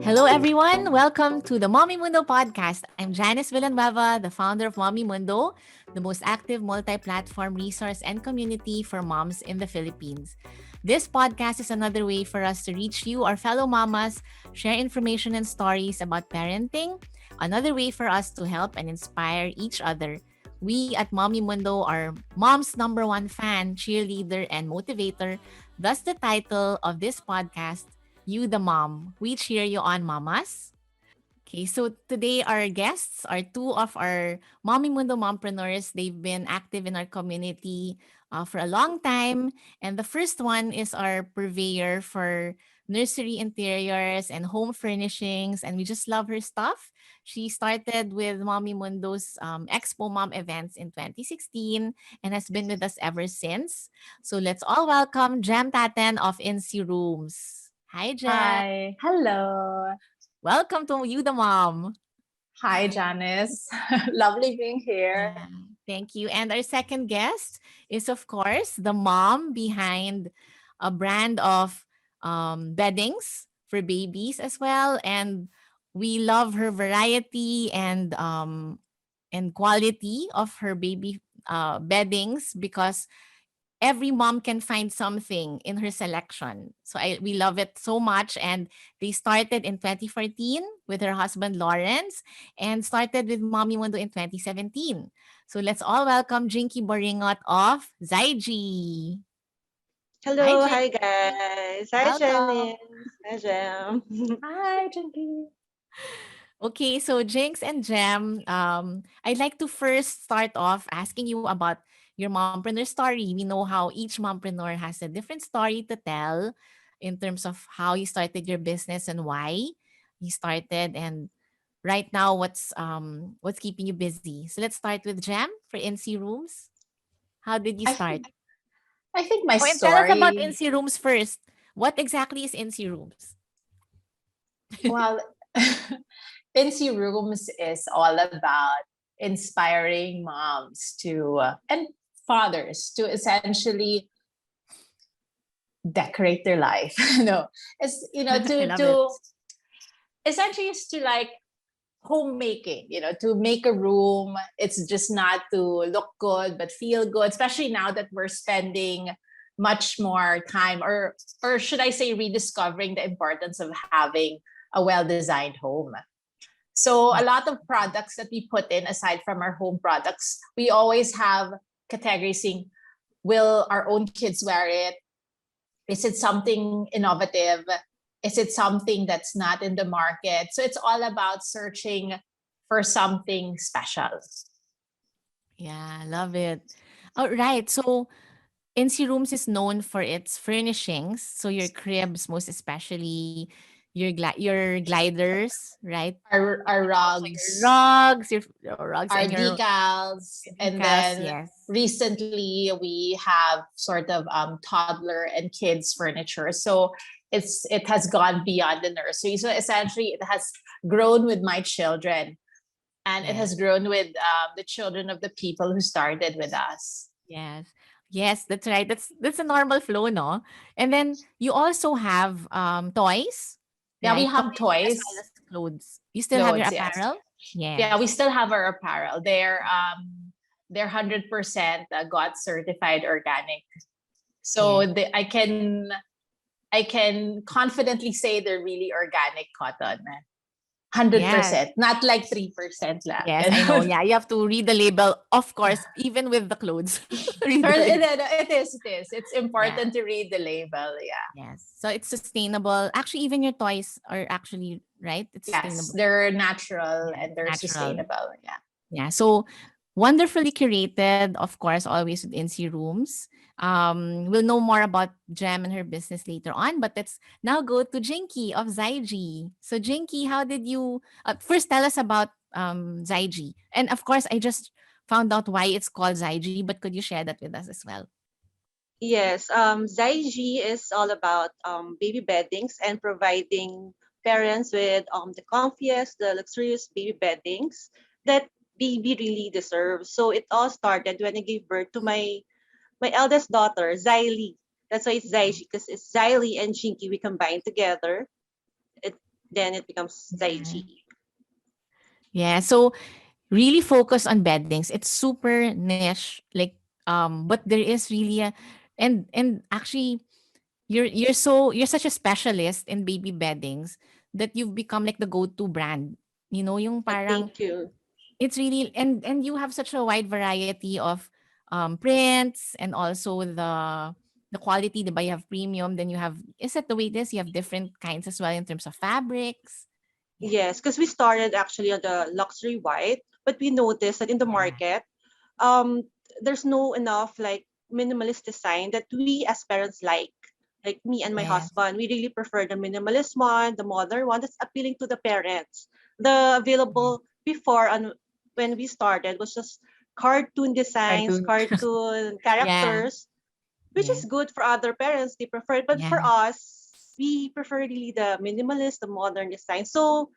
Hello, everyone. Welcome to the Mommy Mundo podcast. I'm Janice Villanueva, the founder of Mommy Mundo, the most active multi-platform resource and community for moms in the Philippines. This podcast is another way for us to reach you, our fellow mamas, share information and stories about parenting, another way for us to help and inspire each other. We at Mommy Mundo are mom's number one fan, cheerleader, and motivator. Thus, the title of this podcast, You the Mom. We cheer you on, mamas. Okay, so today our guests are two of our Mommy Mundo Mompreneurs. They've been active in our community for a long time. And the first one is our purveyor for nursery interiors and home furnishings. And we just love her stuff. She started with Mommy Mundo's Expo Mom events in 2016 and has been with us ever since. So let's all welcome Jem Taten of NC Rooms. Hi, Jem. Hi. Hello. Welcome to You the Mom. Hi, Janice. Lovely being here. Yeah, thank you. And our second guest is, of course, the mom behind a brand of beddings for babies as well. And we love her variety and quality of her baby beddings because every mom can find something in her selection. So we love it so much. And they started in 2014 with her husband Lawrence and started with Mommy Mundo in 2017. So let's all welcome Jinky Buringot of Zaiji. Hi, Hello, hi Jinky. guys. Hi Welcome. Janice. Hi Jam. Hi, Jinky. Okay, so Jinx and Jem, I'd like to first start off asking you about your mompreneur story. We know how each mompreneur has a different story to tell in terms of how you started your business and why you started, and right now what's keeping you busy. So let's start with Jem for NC Rooms. How did you I start? think I think my Oh, and tell us about story. NC Rooms first. What exactly is NC Rooms? Well, NC Rooms is all about inspiring moms to and fathers to essentially decorate their life. No, it's I love it. to essentially is to like homemaking, to make a room. It's just not to look good but feel good, especially now that we're spending much more time, or should I say rediscovering the importance of having a well-designed home. So a lot of products that we put in, aside from our home products, we always have categories saying, will our own kids wear it? Is it something innovative? Is it something that's not in the market? So it's all about searching for something special. Yeah, love it. All right. So NC Rooms is known for its furnishings. So your cribs, most especially your gliders, right? Our And also your rugs, rugs our and your decals, and decals. then Yes. recently we have sort of toddler and kids furniture. So it has gone beyond the nursery. So essentially, it has grown with my children, and it Yes. has grown with the children of the people who started with us. Yes. Yes, that's right. That's a normal flow, no? And then you also have toys, Yeah, we right? have Toys as well toys, as clothes. You still have your clothes, yes. apparel? Yeah, we Yes. still have our apparel. They're 100% God certified organic. Yeah. So I can confidently say they're really organic cotton. Yes. 100%, not like 3% lang. Yes, I know. Yeah, you have to read the label, of course, even with the clothes. Read Or the label. it is. It's Yeah. important to read the label. Yeah. Yes. So it's sustainable. Actually, even your toys are actually, right? It's Yes, sustainable. they're natural Yeah, and it's they're natural. sustainable. Yeah. Yeah. So wonderfully curated, of course, always with NC Rooms. We'll know more about Jem and her business later on, but let's now go to Jinky of Zaiji. So Jinky, how did you first tell us about Zaiji? And of course, I just found out why it's called Zaiji, but could you share that with us as well? Yes, Zaiji is all about baby beddings and providing parents with the comfiest, the luxurious baby beddings that baby really deserves. So it all started when I gave birth to my eldest daughter, Xylee. That's why it's Zaiji, because it's Xylee and Jinky we combined together. It then it becomes Zaiji. Yeah. So really focus on beddings. It's super niche, like but there is really a and actually you're such a specialist in baby beddings that you've become like the go-to brand. You know, yung parang Thank you. it's really and you have such a wide variety of prints and also the quality, diba? You have premium, then you have is it the way it is? You have different kinds as well in terms of fabrics. Yeah. Yes, because we started actually on the luxury white, but we noticed that in the Yeah. market, um, there's no enough like minimalist design that we as parents like. Like me and my Yes. husband, we really prefer the minimalist one, the modern one that's appealing to the parents. The Yeah. available before on when we started was just cartoon designs, Cartoon. cartoon Yeah. characters, which Yeah. is good for other parents. They prefer it, but Yeah. for us, we prefer really the minimalist, the modern design. So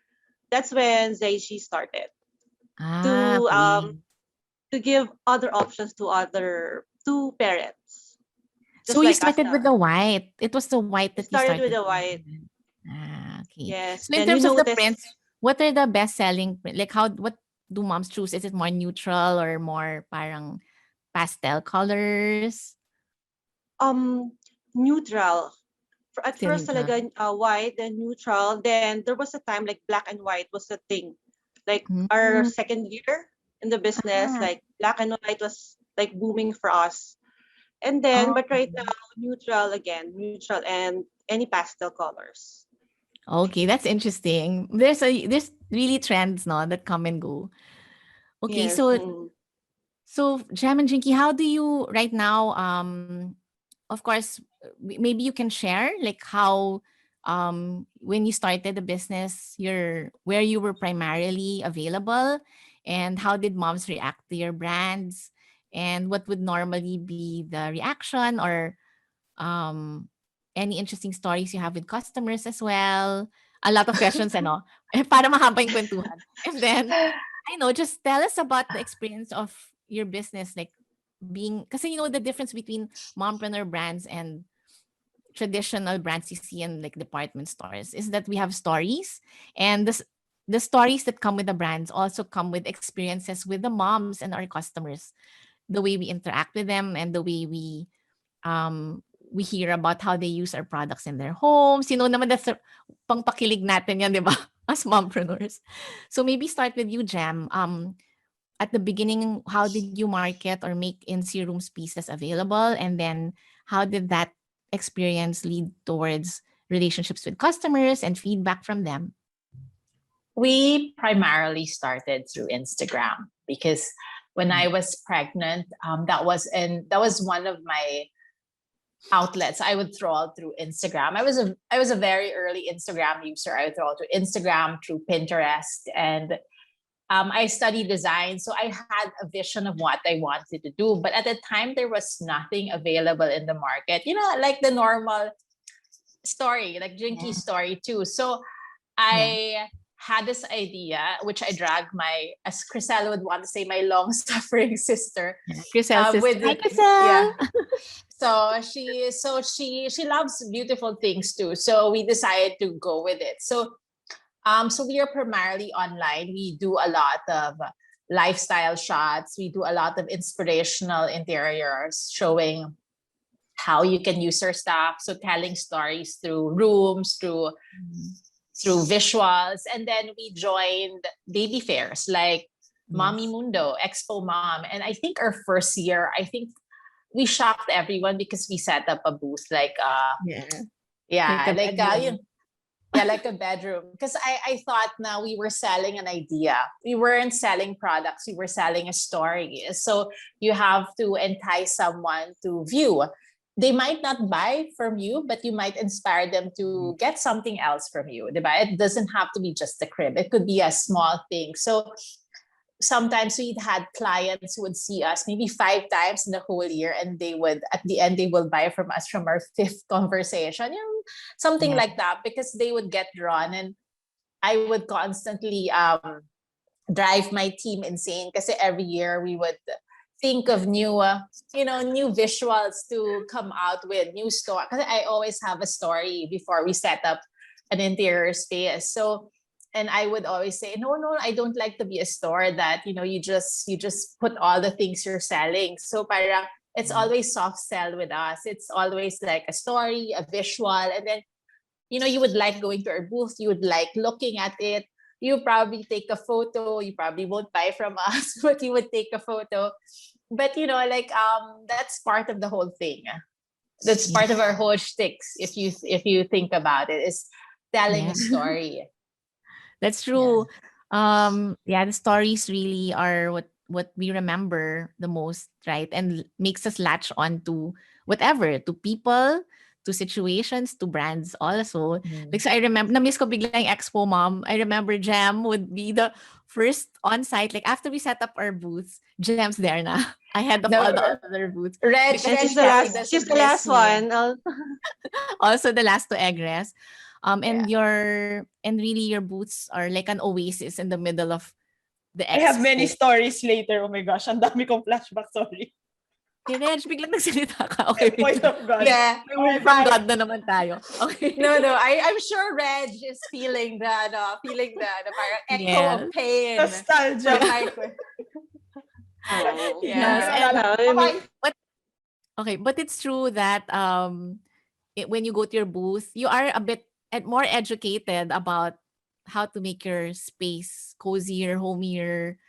that's when Zaiji started Ah, to okay. give other options to other to parents, So just you like us started with now. the white. It was the white We that you started with started the with. white, Ah, okay. yes. So in Then we terms of the noticed prints, what are the best selling print? Like what do moms choose? Is it more neutral or more parang pastel colors? um neutral. At Still first neutral. talaga white, then neutral. Then there was a time like black and white was a thing. Like our Mm. second year in the business, Ah, like black and white was like booming for us. And then, but right now, okay. neutral again, neutral and any pastel colors. Okay, that's interesting. There's really trends no that come and go. Okay, Yes. so Jam and Jinky, how do you right now? Of course, maybe you can share like how when you started the business, your where you were primarily available, and how did moms react to your brands, and what would normally be the reaction or um any interesting stories you have with customers as well. A lot of questions, ano? Para mahaba yung kwentuhan. And then I know, just tell us about the experience of your business, like being, because you know the difference between mompreneur brands and traditional brands you see in like department stores is that we have stories, and the stories that come with the brands also come with experiences with the moms and our customers, the way we interact with them and the way we hear about how they use our products in their homes. You know naman that's pangpakilig natin yan, di ba? As mompreneurs. So maybe start with you, Jam. At the beginning, how did you market or make in-see rooms pieces available? And then how did that experience lead towards relationships with customers and feedback from them? We primarily started through Instagram because when I was pregnant, that was one of my outlets I would throw out through Instagram. I was a very early Instagram user. I would throw out through Instagram, through Pinterest, and I studied design, so I had a vision of what I wanted to do. But at the time, there was nothing available in the market. You know, like the normal story, like Jinky's Yeah. story too. So Yeah. I had this idea, which I dragged as Chriselle would want to say, my long-suffering sister, Yeah. Crisel's sister. with Hi, yeah. Crisel. So she loves beautiful things too. So we decided to go with it. So we are primarily online. We do a lot of lifestyle shots. We do a lot of inspirational interiors showing how you can use our stuff. So telling stories through rooms, through visuals. And then we joined baby fairs like Mommy Yes. Mundo, Expo Mom. And I think our first year, I think we shocked everyone because we set up a booth Yeah. Like yeah, a bedroom. yeah, like a bedroom. Because I thought now we were selling an idea. We weren't selling products, we were selling a story. So you have to entice someone to view. They might not buy from you, but you might inspire them to get something else from you. Diba? It doesn't have to be just a crib. It could be a small thing. So sometimes we'd had clients who would see us maybe 5 times in the whole year, and they would at the end they will buy from us from our fifth conversation, something Yeah. like that, because they would get drawn. And I would constantly drive my team insane because every year we would think of new visuals to come out with new story, because I always have a story before we set up an interior space. So, and I would always say, no, no, I don't like to be a store that, you just put all the things you're selling. So parang it's always soft sell with us. It's always like a story, a visual, and then you would like going to our booth, you would like looking at it. You probably take a photo, you probably won't buy from us, but you would take a photo. But like that's part of the whole thing. That's part of our whole shticks, if you think about it, is telling Yeah. a story. That's Yeah. true. Yeah, the stories really are what we remember the most, right? And makes us latch on to whatever, to people, to situations, to brands also. Like, so I remember, na-miss ko biglang yung Expo Mom. I remember Jam would be the first on site. Like, after we set up our booths, Jam's there na, ahead of No, all the other booths. Reg, And Because Reg she's the probably last. She's doesn't the miss last me. one. also the last to egress. Yeah. And really your boots are like an oasis in the middle of the I have many expo. stories later. Oh my gosh, ang dami kong flashback, sorry. Okay, Reg, biglang nagsalita ka. Okay, wait Voice lang. of God. Yeah. May word Okay, from bye. God na naman tayo. Okay. No, no. I'm sure Reg is feeling the parang echo Yes. of pain Nostalgia. from my Oh. Yes. Yeah. And Okay. but it's true that when you go to your booth, you are a bit more educated about how to make your space cozier, homier,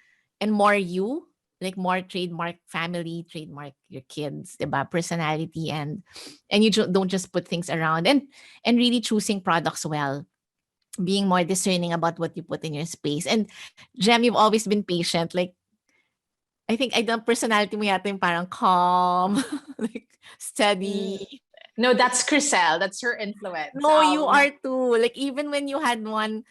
and more you, like more trademark family, trademark your kids, diba? Personality, and you don't just put things around, and really choosing products well, being more discerning about what you put in your space. And Jem, you've always been patient. Like, I think the personality mo yata yung parang calm, like steady. No, that's Crisel. That's her influence. No, you are too. Like, even when you had one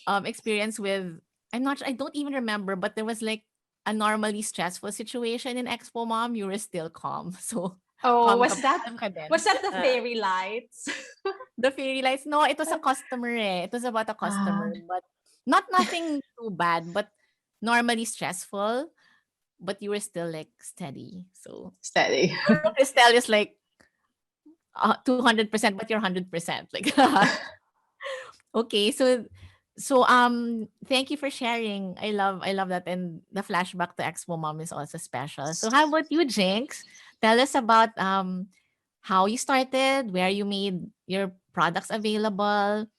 experience with, I don't even remember, but there was like a normally stressful situation in Expo Mom, you were still calm. So Oh, calm was that ka din. was that the fairy lights? The fairy lights? No, it was a customer eh. It was about a customer, but nothing too bad, but normally stressful, but you were still like steady. So Steady. Estelle is like 200%, but you're 100%. Like, okay, so thank you for sharing. I love that, and the flashback to Expo Mom is also special. So how about you, Jinx? Tell us about how you started, where you made your products available,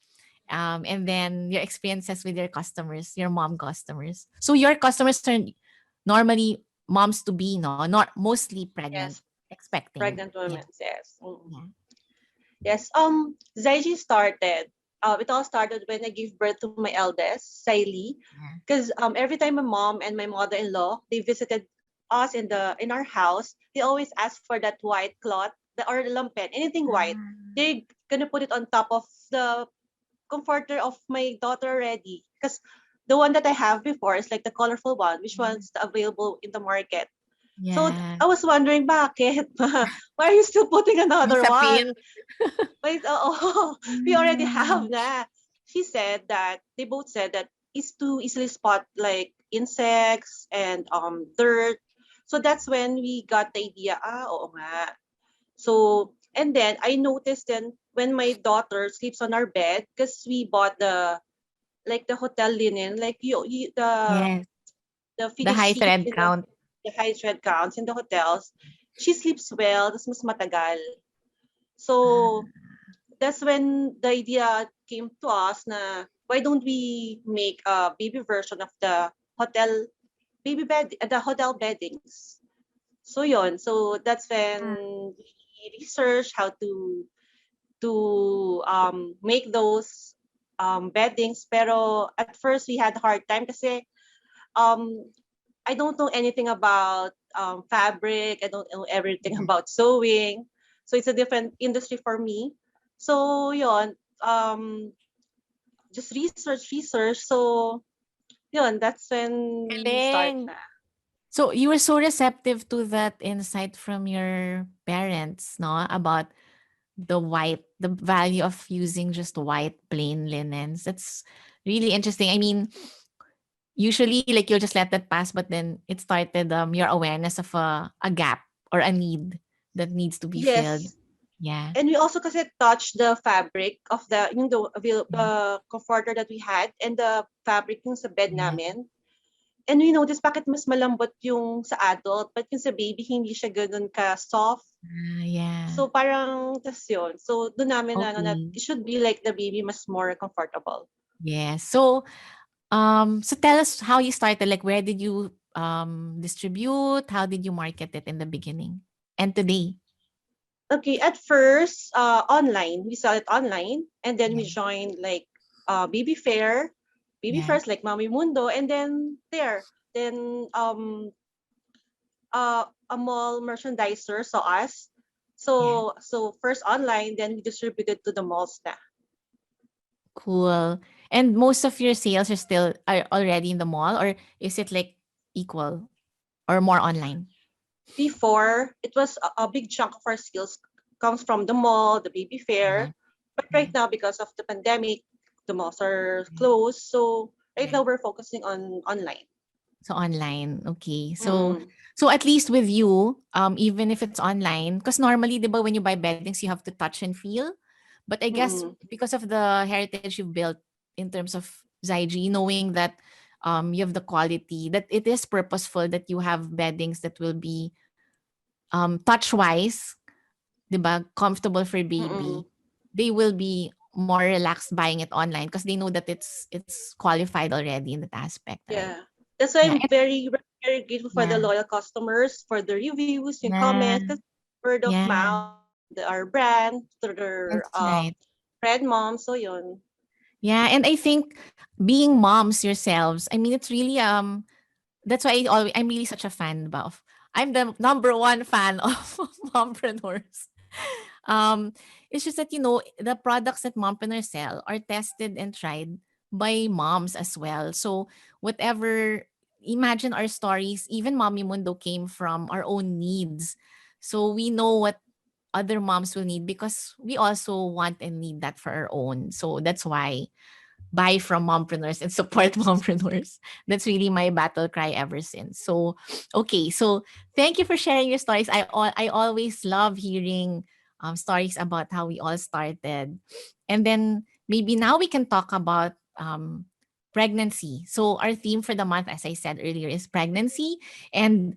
and then your experiences with your customers, your mom customers. So your customers are normally moms to be, no, not mostly pregnant, Yes. expecting. Pregnant women. Yes. Yeah. Yes. Zaiji started. It all started when I gave birth to my eldest, Saili, Yeah. because every time my mom and my mother-in-law they visited us in our house, they always ask for that white cloth, or the lampen, anything white. They're gonna put it on top of the comforter of my daughter already, because the one that I have before is like the colorful one, which one's available in the market. So Yeah. I was wondering, bakit? Why are you still putting another Sa one? pin. Wait, we already have that. They both said that it's too easily spot like insects and dirt. So that's when we got the idea, oo nga. So, and then I noticed then when my daughter sleeps on our bed, because we bought the hotel linen, like Yes. the The fitted high sheets thread in count. the high thread counts in the hotels. She sleeps well, tas mas matagal. So that's when the idea came to us na why don't we make a baby version of the hotel the hotel beddings. So yon. So that's when we researched how to make those beddings. Pero at first we had a hard time kasi um I don't know anything about fabric. I don't know everything about sewing. So it's a different industry for me. So yon, just research. So yon, that's when we start Galing. na. So you were so receptive to that insight from your parents, no? About the value of using just white plain linens. That's really interesting. I mean, usually like you'll just let that pass, but then it started your awareness of a gap or a need that needs to be filled. Yes. Yeah. And we also kasi touch the fabric of the comforter that we had and the fabric yung sa bed Yeah. namin. And we noticed bakit mas malambot yung sa adult, but yung sa baby hindi siya ganun ka-soft. Yeah. So parang tas yun. So doon namin na Okay. it should be like the baby mas more comfortable. Yeah. So tell us how you started. Like, where did you distribute? How did you market it in the beginning and today? Okay, at first, online. We sell it online, and then we Yeah. joined like baby fair, baby Yeah. fairs like Mami Mundo, and then then a mall merchandiser saw us. Yeah. So first online, then we distributed to the malls na. Cool. And most of your sales are already in the mall, or is it like equal or more online? Before, it was a big chunk of our sales comes from the mall, the baby Yeah. fair. But Yeah. right now, because of the pandemic, the malls are Yeah. closed. So right Yeah. now, we're focusing on online. So online. Okay. So Mm, so at least with you, even if it's online, because normally, diba, when you buy beddings, you have to touch and feel. But I guess mm, because of the heritage you've built in terms of Zaiji, knowing that you have the quality, that it is purposeful that you have beddings that will be touch wise, diba, comfortable for mm. baby, they will be more relaxed buying it online because they know that it's qualified already in that aspect, right? Yeah. That's why Yeah. I'm very, very grateful for the Yeah. loyal customers, for the reviews and Yeah. comments, 'cause word of Yeah. mouth, our brand, to their That's right. friend mom. So yun. Yeah. And I think being moms yourselves, I mean, it's really that's why I'm really such a fan of. I'm the number one fan of mompreneurs. Um, it's just that the products that mompreneurs sell are tested and tried by moms as well. So whatever, imagine our stories, even Mommy Mundo came from our own needs. So we know what other moms will need because we also want and need that for our own. So that's why buy from mompreneurs and support mompreneurs. That's really my battle cry ever since. So, okay. So, thank you for sharing your stories. I always love hearing stories about how we all started. And then maybe now we can talk about pregnancy. So, our theme for the month, as I said earlier, is pregnancy. And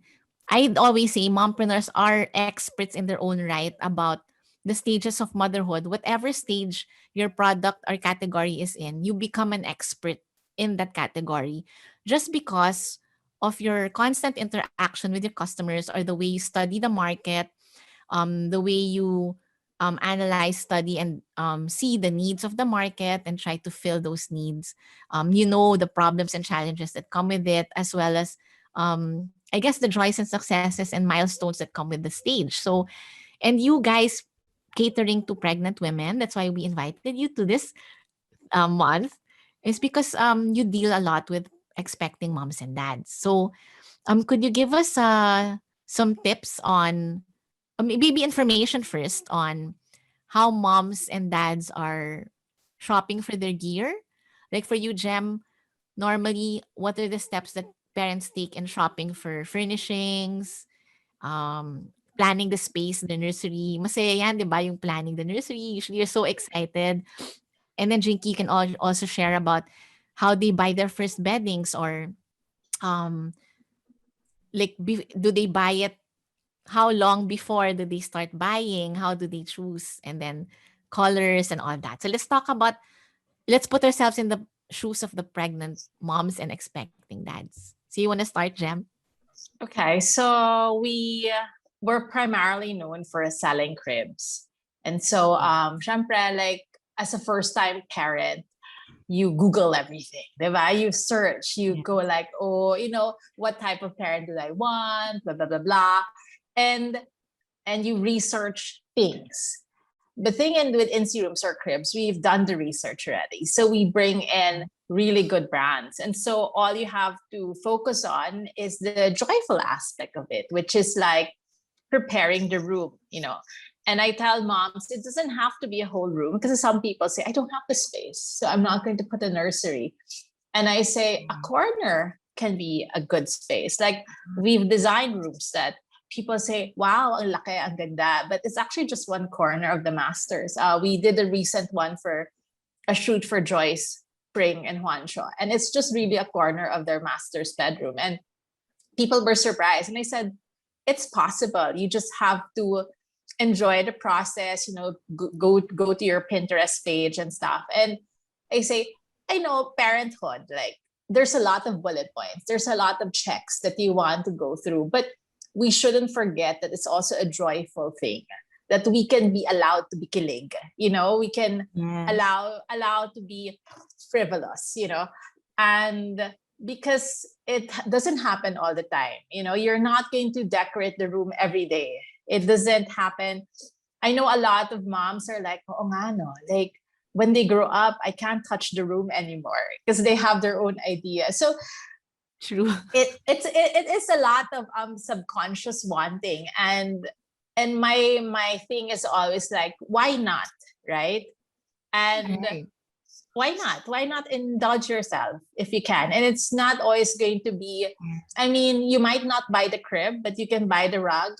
I'd always say mompreneurs are experts in their own right about the stages of motherhood, whatever stage your product or category is in, you become an expert in that category just because of your constant interaction with your customers or the way you study the market, the way you analyze, study, and see the needs of the market and try to fill those needs. The problems and challenges that come with it, as well as, I guess, the joys and successes and milestones that come with the stage. So, and you guys catering to pregnant women, that's why we invited you to this month, is because you deal a lot with expecting moms and dads. So could you give us some tips on maybe information first on how moms and dads are shopping for their gear? Like for you, Jem, normally what are the steps that parents take in shopping for furnishings, planning the space, the nursery? Masaya yan, di ba, yung planning the nursery. Usually you're so excited. And then Jinky can also share about how they buy their first beddings, or um do they buy it, how long before do they start buying, how do they choose, and then colors and all that. So let's put ourselves in the shoes of the pregnant moms and expecting dads. So you want to start, Jem? Okay, so we were primarily known for selling cribs. And so syempre, like as a first-time parent, you Google everything, diba? You search, you Yeah. go like, oh, what type of parent do I want, blah, blah, blah, blah. And you research things. The thing with Incy Rooms or Cribs, we've done the research already. So we bring in really good brands. And so all you have to focus on is the joyful aspect of it, which is like preparing the room. And I tell moms, it doesn't have to be a whole room, because some people say, I don't have the space, so I'm not going to put a nursery. And I say a corner can be a good space. Like we've designed rooms that people say, wow, ang laki, ang ganda. But it's actually just one corner of the masters. We did a recent one for a shoot for Joyce, Spring, and Juancho. And it's just really a corner of their master's bedroom. And people were surprised. And I said, it's possible. You just have to enjoy the process, go to your Pinterest page and stuff. And I say, I know parenthood, like there's a lot of bullet points. There's a lot of checks that you want to go through, but we shouldn't forget that it's also a joyful thing, that we can be allowed to be kilig, we can allow to be frivolous, and because it doesn't happen all the time. You're not going to decorate the room every day. It doesn't happen. I know a lot of moms are like, oh nga no, like when they grow up, I can't touch the room anymore because they have their own idea. So True. it is a lot of subconscious wanting, and my thing is always like, why not, right? And Right. why not indulge yourself if you can? And it's not always going to be, I mean, you might not buy the crib, but you can buy the rug,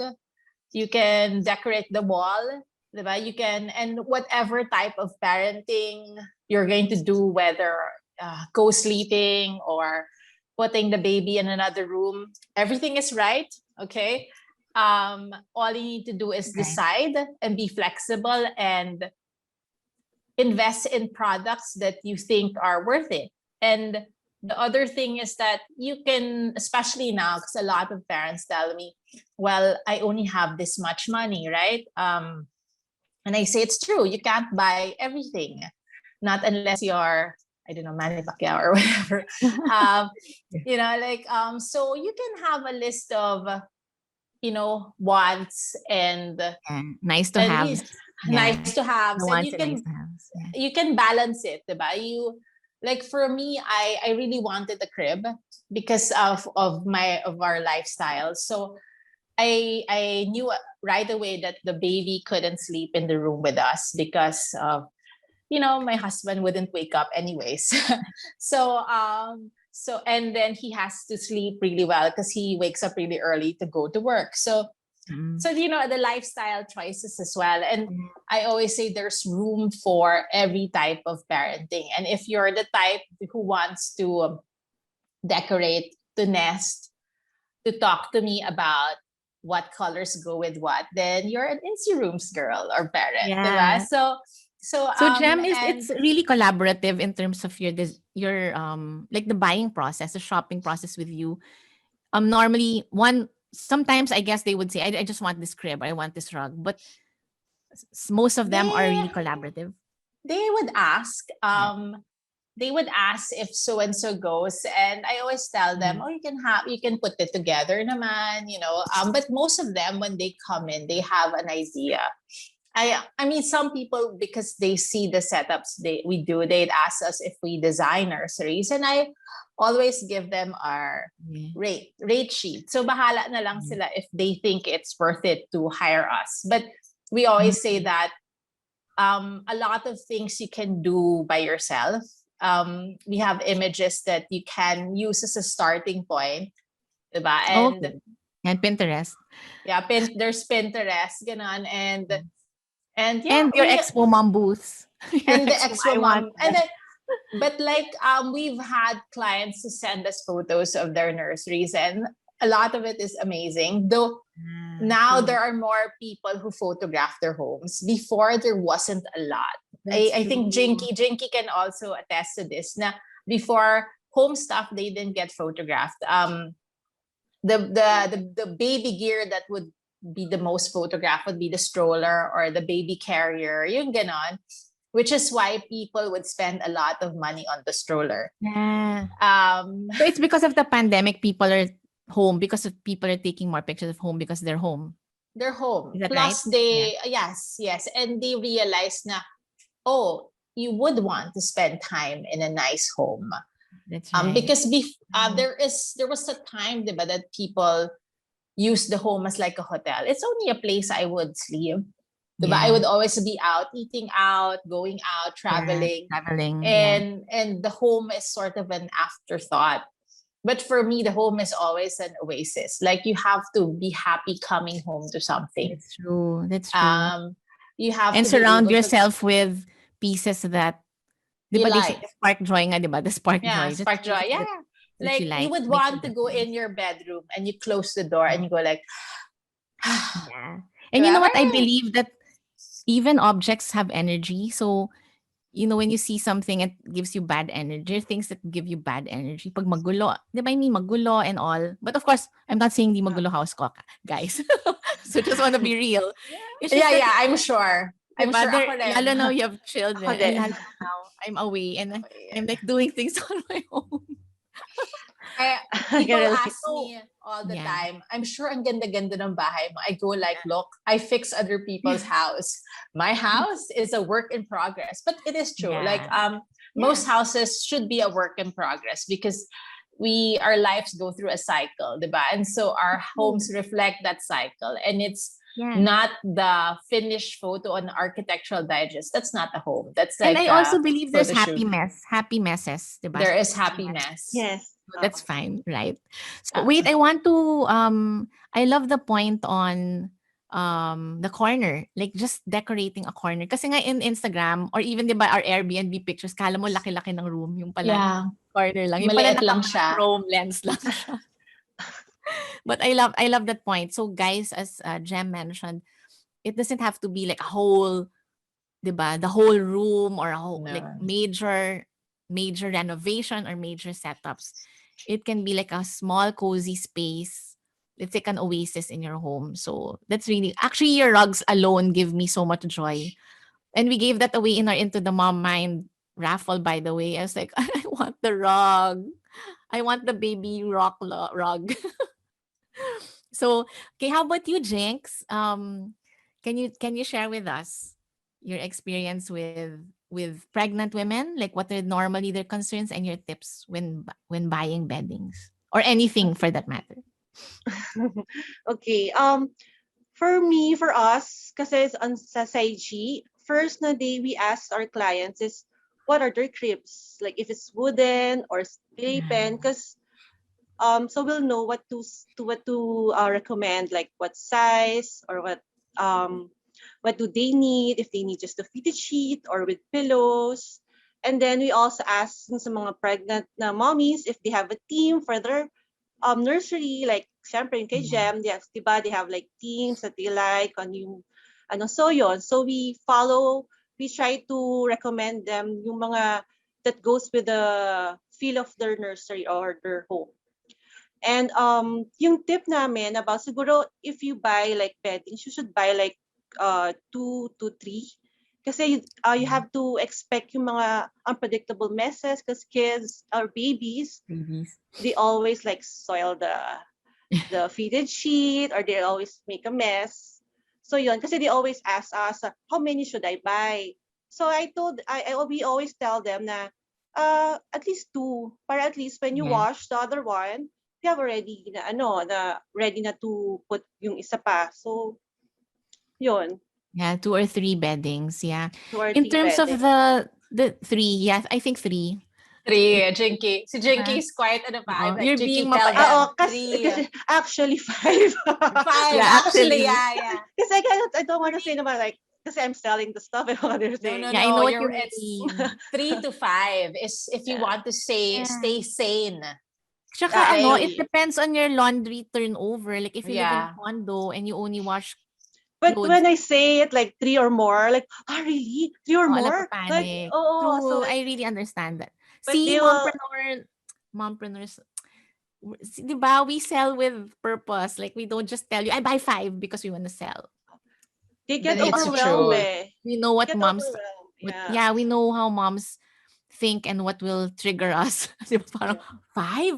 you can decorate the wall, diba? You can, and whatever type of parenting you're going to do, whether co-sleeping or putting the baby in another room, everything is right. Okay. All you need to do is decide and be flexible and invest in products that you think are worth it. And the other thing is that you can, especially now, because a lot of parents tell me, well, I only have this much money, right? And I say it's true. You can't buy everything, not unless you're, I don't know, Manny Pacquiao or whatever. So you can have a list of, wants and Nice to have. nice to have, and Nice to have. you can balance it, diba? Like for me, I really wanted a crib because of our lifestyle. So I knew right away that the baby couldn't sleep in the room with us because of, my husband wouldn't wake up anyways. So and then he has to sleep really well because he wakes up really early to go to work. So the lifestyle choices as well. And I always say there's room for every type of parenting. And if you're the type who wants to decorate, to nest, to talk to me about what colors go with what, then you're an Incy Rooms girl or parent. Yeah. Diba? So Gem, it's really collaborative in terms of your like the buying process, the shopping process with you. Normally sometimes I guess they would say, I just want this crib, I want this rug, but most of them are really collaborative. They would ask, if so and so goes, and I always tell them, oh, you can put it together naman, but most of them, when they come in, they have an idea. I mean, some people, because they see the setups they'd ask us if we design nurseries, and I always give them our rate sheet. So bahala na lang sila if they think it's worth it to hire us. But we always say that a lot of things you can do by yourself. We have images that you can use as a starting point, diba? And Pinterest. Yeah, there's Pinterest, ganon, and your Expo Mom booth. And the Expo Mom. And then, but like we've had clients to send us photos of their nurseries, and a lot of it is amazing. Though now there are more people who photograph their homes. Before there wasn't a lot. I think Jinky can also attest to this. Na before, home stuff, they didn't get photographed. The baby gear that would be the most photographed would be the stroller or the baby carrier, yung ganon, which is why people would spend a lot of money on the stroller. Yeah. So it's because of the pandemic, people are home, because of people are taking more pictures of home because they're home. They're home. Is that Plus right? yes. And they realize na, oh, you would want to spend time in a nice home. That's right. Because there was a time, diba, that people use the home as like a hotel. It's only a place I would sleep. Diba? I would always be out, eating out, going out, traveling. Traveling. And the home is sort of an afterthought. But for me, the home is always an oasis. Like you have to be happy coming home to something. That's true. That's true. You have And to be surround able to yourself with pieces that, di you ba they like. say the spark joy nga, di ba? The spark Yeah, joy. Just spark joy. pieces Yeah. that you Like you like. would Makes a want to go in difference. your bedroom and you close the door and you go like, Yeah. And you know what? I believe that even objects have energy. So, when you see something, it gives you bad energy. Things that give you bad energy. Pag magulo, di ba, I mean, magulo and all. But of course, I'm not saying di magulo house ko, guys. So just want to be real. It's just that, I'm sure. I'm diba, sure ako rin. lalo now you have Ako children. din. And lalo now, I'm away and I'm like doing things on my own. People Girl. ask me all the Yeah. time, I'm sure ang ganda-ganda ng bahay mo. I go like, look, I fix other people's house. My house is a work in progress. But it is true. Yeah. Like most houses should be a work in progress because our lives go through a cycle, diba? And so our homes reflect that cycle. And it's Yeah. not the finished photo on Architectural Digest. That's not a home. That's like And I also believe there's photo shoot. happy messes, diba? There is happy mess. Yes. So that's fine, right? So Ah. wait, I want to I love the point on the corner, like just decorating a corner. Kasi nga in Instagram or even 'di ba our Airbnb pictures, kala mo laki-laki ng room, yung pala Yeah. corner lang. Yung pala Maliit lang siya. chrome lens lang siya. But I love that point. So guys, as Jem mentioned, it doesn't have to be like a whole, 'di ba, the whole room or a whole like No. major renovation or major setups. It can be like a small cozy space. It's like an oasis in your home. So that's really actually your rugs alone give me so much joy. And we gave that away in our Into the Mom Mind raffle, by the way. I was like, I want the rug. I want the baby rug. So, okay, how about you, Jinx? Can you share with us your experience with pregnant women? Like what are normally their concerns and your tips when buying beddings or anything for that matter? Okay. For us, kasi it's on sa Zaiji, first na day we ask our clients is what are their cribs? Like if it's wooden or clay pen, because so we'll know what to recommend, like what size or what do they need, if they need just a fitted sheet or with pillows. And then we also ask sa mga pregnant na mommies if they have a theme for their nursery, like syempre yung kay Gem, they have, diba, they have like themes that they like on yung so yun. So we try to recommend them yung mga that goes with the feel of their nursery or their home. And yung tip namin about siguro if you buy like beddings, you should buy like 2 to 3. Kasi you have to expect yung mga unpredictable messes because kids or babies, they always like soil the fitted sheet or they always make a mess. So yun, kasi they always ask us, how many should I buy? So we always tell them na at least 2 para at least when you wash the other one, you have already ready na to put yung isa pa. So yun. Yeah, 2 or 3 beddings. Yeah. 2 or In 3 terms of beddings. the 3, yes, I think 3. 3, Jinky. Si Jinky is quite ano pa. I'm like, You're Jinky, being tell mapa- them. Kasi 3. actually 5. 5, Yeah, actually, actually. yeah. Kasi I don't want to say naman like, kasi I'm selling the stuff and what they're saying. No, Yeah, I know what you it's mean. 3 to 5 is if you want to stay sane. Tsaka Okay. it depends on your laundry turnover. Like if you live in a Yeah. condo and you only wash But clothes, when I say it like 3 or more, like, really? 3 or more? Like, napapanic. so True, like, I really understand that. but See, they will, mompreneurs, di ba, we sell with purpose. Like we don't just tell you, I buy 5 because we want to sell. they get Then it's overwhelmed. true. Eh. We know what Get moms, overwhelmed. yeah, we know how moms think and what will trigger us. Di ba, parang 5?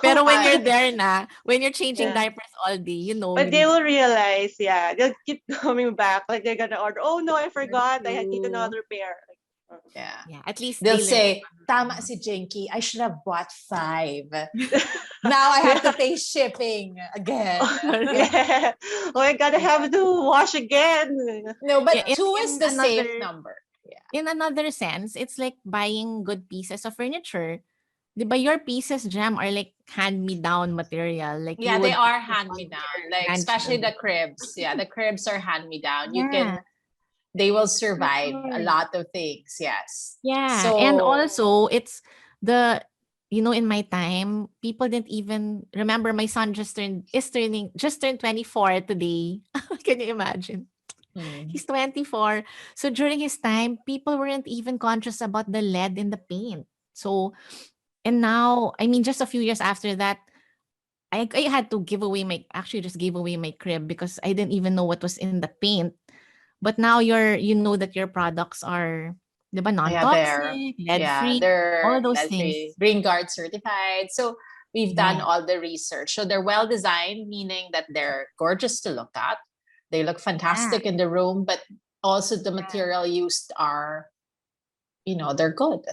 Pero when you're there na, when you're changing diapers all day, you know. But they will realize, they'll keep coming back. Like they're gonna order. Oh no, I forgot. I need another pair. Like, Yeah, at least they'll they say, tama si Jinky, I should have bought 5. Now I have to pay shipping again. yeah. Oh my god, I have to wash again. No, but Yeah, 2 is in the safe another- number. Yeah. In another sense, it's like buying good pieces of furniture. Di ba your pieces, Jam, are like hand-me-down material. Like you Yeah, they would are pass it hand on me to down. your Like especially the grandchildren. cribs. Yeah, the cribs are hand me down. Yeah, They will for survive a sure. lot of things. Yes. Yeah, and So also it's the in my time, people didn't even remember my son just turned 24 today. Can you imagine? mm, He's 24. So during his time, people weren't even conscious about the lead in the paint. So and now, I mean, just a few years after that, I had to give away my actually just gave away my crib because I didn't even know what was in the paint. But now you know that your products are, 'di ba, yeah, they're non-toxic, yeah, lead-free, all they're those lead things. free, Green Guard certified. So we've done Yeah. all the research. So they're well designed, meaning that they're gorgeous to look at. They look Yeah. fantastic in the room, but also the Yeah. material used are, they're good.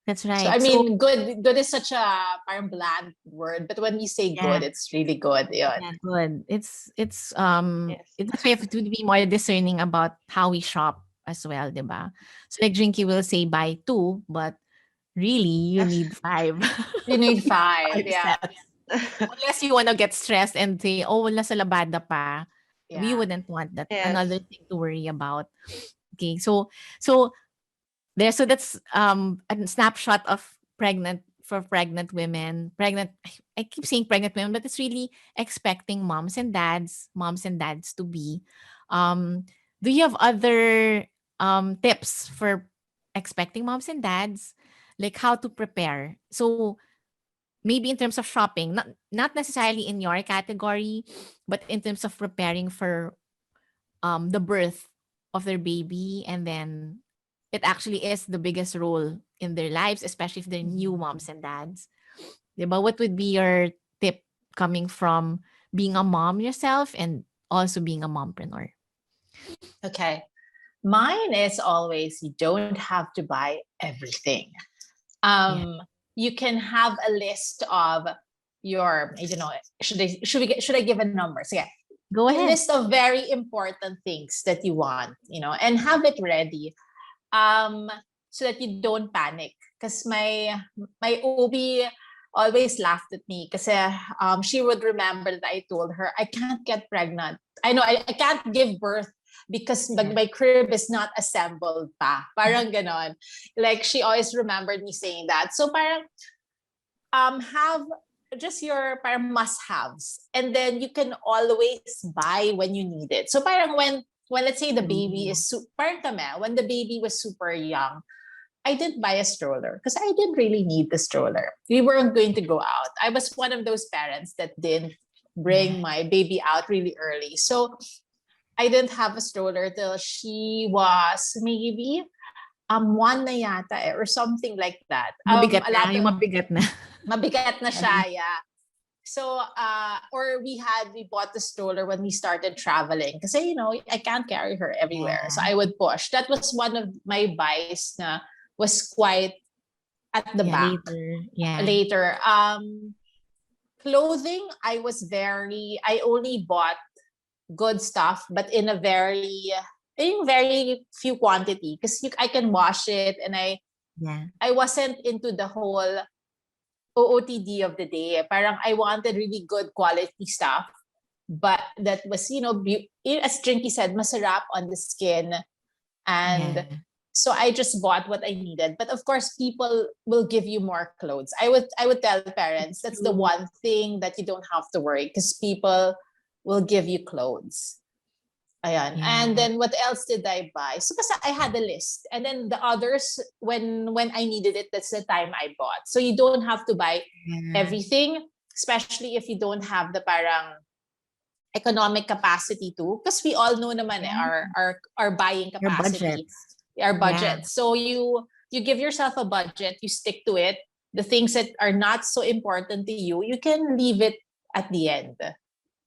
That's So right. I So, mean, good is such a parang bland word, but when we say good, yeah. it's really good. Yeah. Yeah, good. Yes. That's why we have to be more discerning about how we shop as well, 'di ba? So like Jinky will say buy two, but really you need five. You need five. Five Yeah. sets. Unless you wanna get stressed and say, "Oh, wala sa labada pa." We Yeah. wouldn't want that. Another Yes. thing to worry about. Okay, so that's a snapshot of pregnant women. I keep saying pregnant women, but it's really expecting moms and dads to be. Um, do you have other tips for expecting moms and dads? Like how to prepare. So maybe in terms of shopping, not necessarily in your category, but in terms of preparing for the birth of their baby, and then it actually is the biggest role in their lives, especially if they're new Mhm. moms and dads. 'Di ba? What would be your tip coming from being a mom yourself and also being a mompreneur? Okay. Mine is always you don't have to buy everything. Yeah. You can have a list of your, should I give a number? So yeah, Go a ahead. list of very important things that you want, and have it ready, so that you don't panic. Because my OB always laughed at me because she would remember that I told her I can't get pregnant. I know I can't give birth because Yeah. my crib is not assembled pa. Parang ganon. Like she always remembered me saying that. So parang have just your parang must-haves, and then you can always buy when you need it. So parang when let's say the baby True. is parang kami, when the baby was super young, I didn't buy a stroller because I didn't really need the stroller. We weren't going to go out. I was one of those parents that didn't Yeah. bring my baby out really early. So I didn't have a stroller till she was maybe one na yata or something like that. Mabigat A na, lot yung of mabigat na. mabigat na Heavy. siya, yeah. So or we bought the stroller when we started traveling because I can't carry her everywhere. So Yeah. I would push. That was one of my buys na was quite at the Yeah, back later. Yeah. later. Clothing, I only bought good stuff, but in very few quantity because I can wash it, and Yeah. I wasn't into the whole OOTD of the day. Parang I wanted really good quality stuff, but that was as Jinky said, masarap on the skin. And Yeah. so I just bought what I needed. But of course, people will give you more clothes. I would tell parents that's the True. one thing that you don't have to worry because people will give you clothes. Ayan. And Yeah. then what else did I buy? So kasi I had a list. And then the others, when I needed it, that's the time I bought. So you don't have to buy Yeah. everything, especially if you don't have the parang economic capacity to. Because we all know naman Yeah. our buying Your capacity, budgets. our Yeah. budget. So you give yourself a budget, you stick to it. The things that are not so important to you, you can leave it at the end.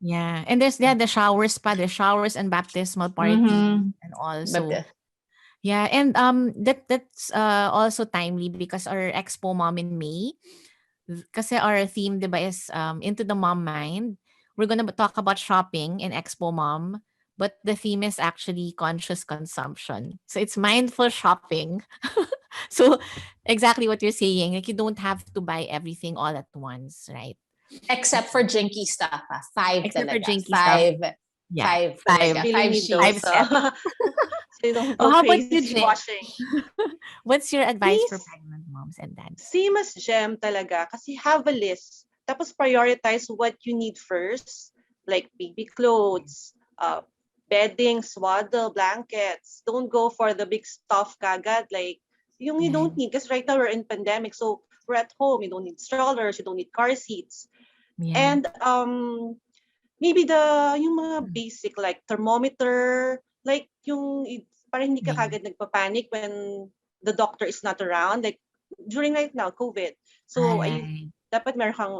Yeah. And there's the showers pa, the showers and baptismal party Mm-hmm. and also. But Yeah, and that's also timely because our expo mom in May, kasi our theme 'di ba is into the mom mind. We're gonna talk about shopping in expo mom, but the theme is actually conscious consumption. So it's mindful shopping. So exactly what you're saying. Like you don't have to buy everything all at once, right? Except for Jinky stuff. Five Except for talaga. Jinky stuff. Five. Yeah. Five Five. talaga. Really Five need Five those. sheets. steps. So you don't Oh, go how about you, crazy Jen? washing. What's your advice for Please, pregnant moms and dads? same as Gem talaga. Kasi have a list. Tapos prioritize what you need first. Like baby clothes, bedding, swaddle, blankets. Don't go for the big stuff kagad. Like, yung you don't need. Because right now we're in pandemic. So we're at home. You don't need strollers. You don't need car seats. Yeah. And maybe yung mga basic like thermometer, like yung parang hindi ka Yeah. kagad nagpapanik when the doctor is not around, like during right now COVID. So Alright. dapat meron kang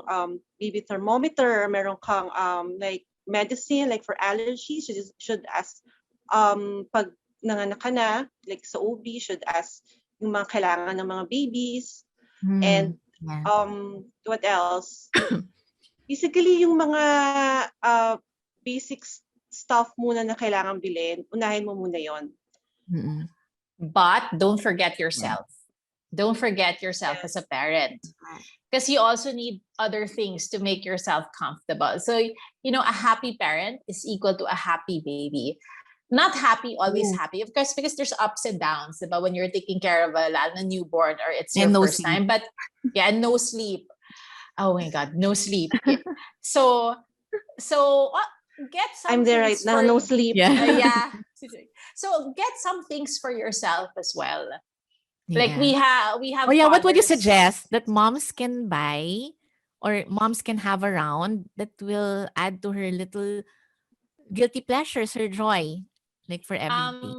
baby thermometer, meron kang like medicine like for allergies, you should ask pag nanganak ka na, like sa OB should ask yung mga kailangan ng mga babies. And Yeah. what else? Basically, yung mga basic stuff muna na kailangan bilhin, unahin mo muna yon. Mm-mm. But don't forget yourself. Don't forget yourself as a parent. Because you also need other things to make yourself comfortable. So, a happy parent is equal to a happy baby. Not happy, always Ooh. happy. Of course, because there's ups and downs, diba? When you're taking care of a newborn or it's your And no first sleep. time. But yeah, and no sleep. Oh my God, no sleep. So get some I'm there right things now, for no sleep. yeah. So get some things for yourself as well. Like we have Oh yeah, what would you fathers- suggest that moms can buy or moms can have around that will add to her little guilty pleasures, her joy, like for every day?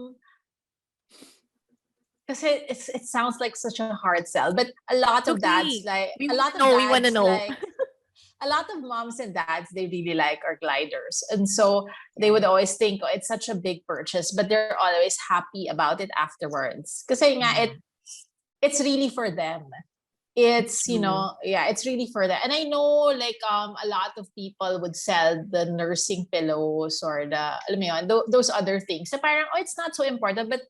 Because it sounds like such a hard sell, but a lot of dads like We a wanna lot of know, we wanna dads know. like a lot of moms and dads they really like our gliders, and so they would always think, oh, it's such a big purchase, but they're always happy about it afterwards. Because it's really for them. It's it's really for them. And I know like a lot of people would sell the nursing pillows or the alam mo yun, those other things. So parang it's not so important, but